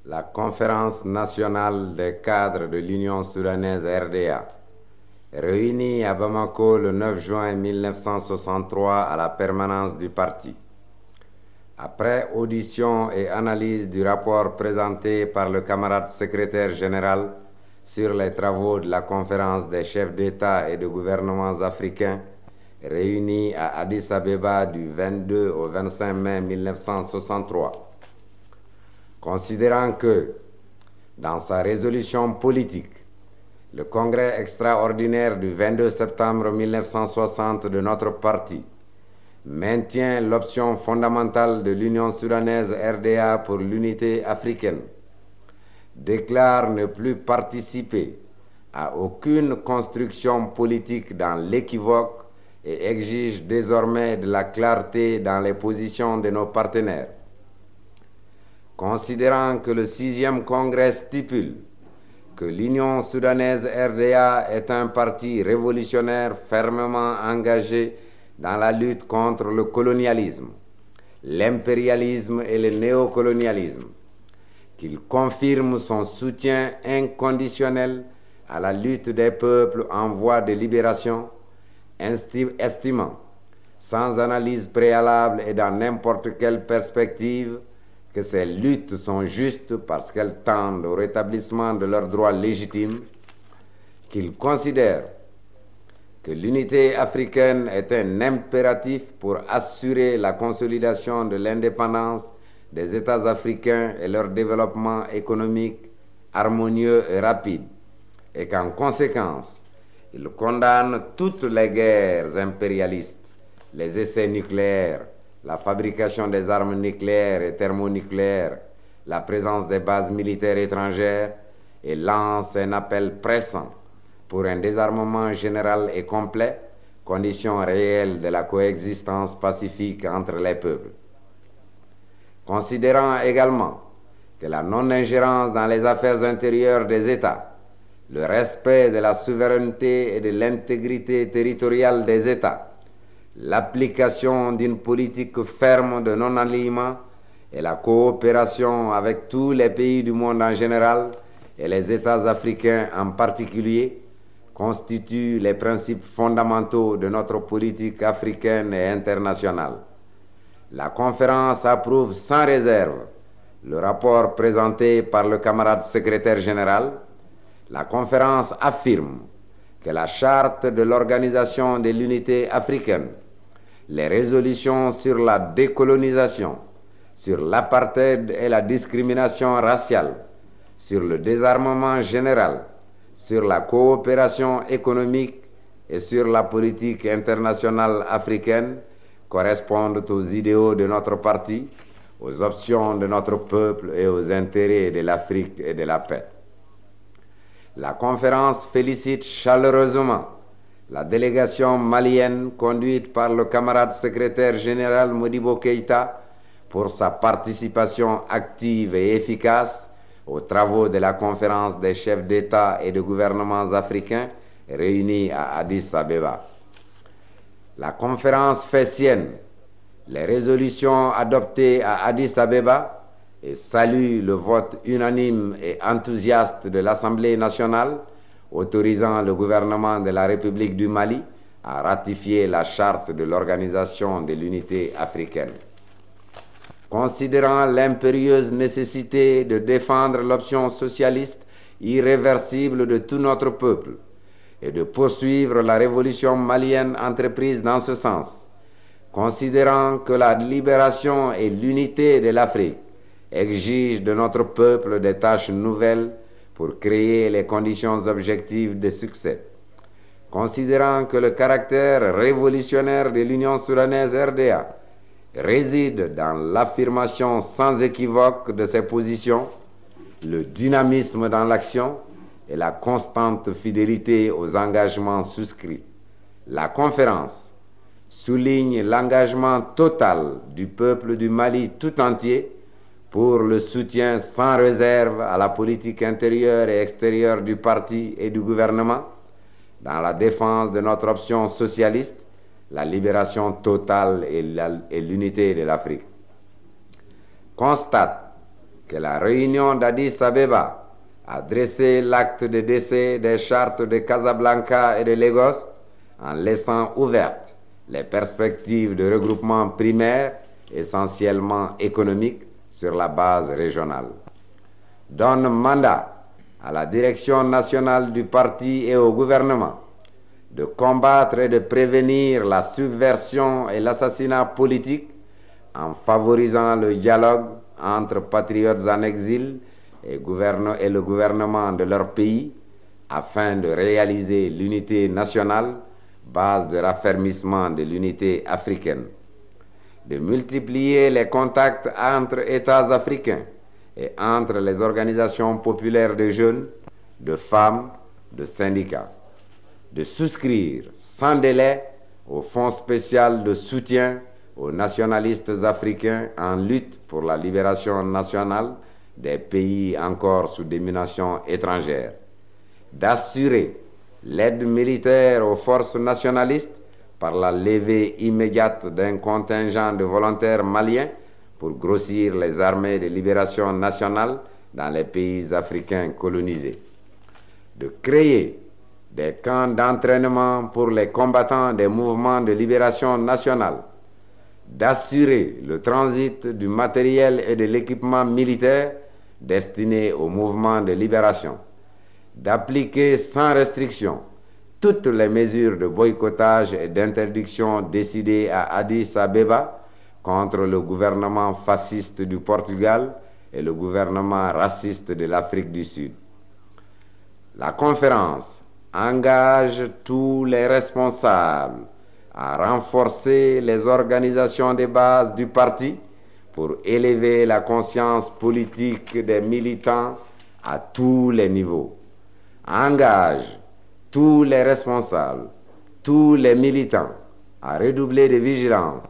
La conférence nationale des cadres de l'Union soudanaise RDA, réunie à Bamako le 9 juin 1963 à la permanence du parti. Après audition et analyse du rapport présenté par le camarade secrétaire général sur les travaux de la conférence des chefs d'État et de gouvernements africains réunis à Addis Abeba du 22 au 25 mai 1963, considérant que, dans sa résolution politique, le congrès extraordinaire du 22 septembre 1960 de notre parti maintient l'option fondamentale de l'Union soudanaise RDA pour l'unité africaine, déclare ne plus participer à aucune construction politique dans l'équivoque et exige désormais de la clarté dans les positions de nos partenaires. Considérant que le 6e congrès stipule que l'Union soudanaise RDA est un parti révolutionnaire fermement engagé dans la lutte contre le colonialisme, l'impérialisme et le néocolonialisme, qu'il confirme son soutien inconditionnel à la lutte des peuples en voie de libération, estimant, sans analyse préalable et dans n'importe quelle perspective, que ces luttes sont justes parce qu'elles tendent au rétablissement de leurs droits légitimes, qu'il considère que l'unité africaine est un impératif pour assurer la consolidation de l'indépendance des États africains et leur développement économique harmonieux et rapide, et qu'en conséquence, il condamne toutes les guerres impérialistes, les essais nucléaires, la fabrication des armes nucléaires et thermonucléaires, la présence des bases militaires étrangères, et lance un appel pressant pour un désarmement général et complet, condition réelle de la coexistence pacifique entre les peuples. Considérant également que la non-ingérence dans les affaires intérieures des États, le respect de la souveraineté et de l'intégrité territoriale des États, l'application d'une politique ferme de non-alignement et la coopération avec tous les pays du monde en général et les États africains en particulier constituent les principes fondamentaux de notre politique africaine et internationale. La conférence approuve sans réserve le rapport présenté par le camarade secrétaire général. La conférence affirme que la charte de l'Organisation de l'Unité africaine, les résolutions sur la décolonisation, sur l'apartheid et la discrimination raciale, sur le désarmement général, sur la coopération économique et sur la politique internationale africaine correspondent aux idéaux de notre parti, aux options de notre peuple et aux intérêts de l'Afrique et de la paix. La conférence félicite chaleureusement la délégation malienne conduite par le camarade secrétaire général Modibo Keïta pour sa participation active et efficace aux travaux de la conférence des chefs d'État et de gouvernements africains réunis à Addis Abeba. La conférence fait sienne les résolutions adoptées à Addis Abeba et salue le vote unanime et enthousiaste de l'Assemblée nationale autorisant le gouvernement de la République du Mali à ratifier la charte de l'Organisation de l'Unité africaine. Considérant l'impérieuse nécessité de défendre l'option socialiste irréversible de tout notre peuple et de poursuivre la révolution malienne entreprise dans ce sens, considérant que la libération et l'unité de l'Afrique exigent de notre peuple des tâches nouvelles pour créer les conditions objectives de succès, considérant que le caractère révolutionnaire de l'Union soudanaise RDA réside dans l'affirmation sans équivoque de ses positions, le dynamisme dans l'action et la constante fidélité aux engagements souscrits. La conférence souligne l'engagement total du peuple du Mali tout entier pour le soutien sans réserve à la politique intérieure et extérieure du parti et du gouvernement, dans la défense de notre option socialiste, la libération totale et l'unité de l'Afrique. Constate que la réunion d'Addis Abeba a dressé l'acte de décès des chartes de Casablanca et de Lagos en laissant ouvertes les perspectives de regroupement primaire essentiellement économique sur la base régionale. Donne mandat à la direction nationale du parti et au gouvernement de combattre et de prévenir la subversion et l'assassinat politique en favorisant le dialogue entre patriotes en exil et le gouvernement de leur pays afin de réaliser l'unité nationale, base de raffermissement de l'unité africaine, de multiplier les contacts entre États africains et entre les organisations populaires de jeunes, de femmes, de syndicats, de souscrire sans délai au Fonds spécial de soutien aux nationalistes africains en lutte pour la libération nationale des pays encore sous domination étrangère, d'assurer l'aide militaire aux forces nationalistes par la levée immédiate d'un contingent de volontaires maliens pour grossir les armées de libération nationale dans les pays africains colonisés, de créer des camps d'entraînement pour les combattants des mouvements de libération nationale, d'assurer le transit du matériel et de l'équipement militaire destiné au mouvement de libération, d'appliquer sans restriction toutes les mesures de boycottage et d'interdiction décidées à Addis Abeba contre le gouvernement fasciste du Portugal et le gouvernement raciste de l'Afrique du Sud. La conférence engage tous les responsables à renforcer les organisations de base du parti pour élever la conscience politique des militants à tous les niveaux. Engage tous les responsables, tous les militants à redoubler de vigilance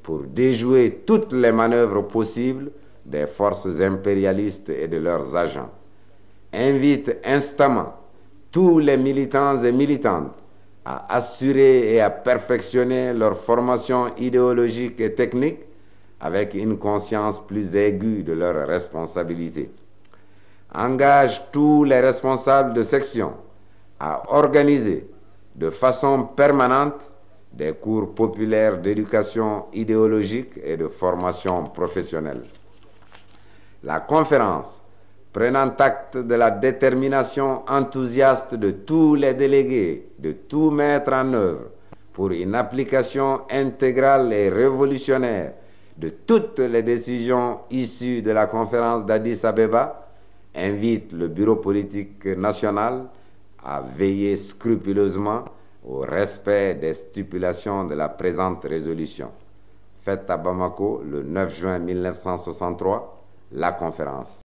pour déjouer toutes les manœuvres possibles des forces impérialistes et de leurs agents. Invite instamment tous les militants et militantes à assurer et à perfectionner leur formation idéologique et technique avec une conscience plus aiguë de leurs responsabilités. Engage tous les responsables de section à organiser de façon permanente des cours populaires d'éducation idéologique et de formation professionnelle. La conférence, prenant acte de la détermination enthousiaste de tous les délégués de tout mettre en œuvre pour une application intégrale et révolutionnaire de toutes les décisions issues de la conférence d'Addis Abeba, invite le bureau politique national à veiller scrupuleusement au respect des stipulations de la présente résolution. Faite à Bamako le 9 juin 1963, la conférence.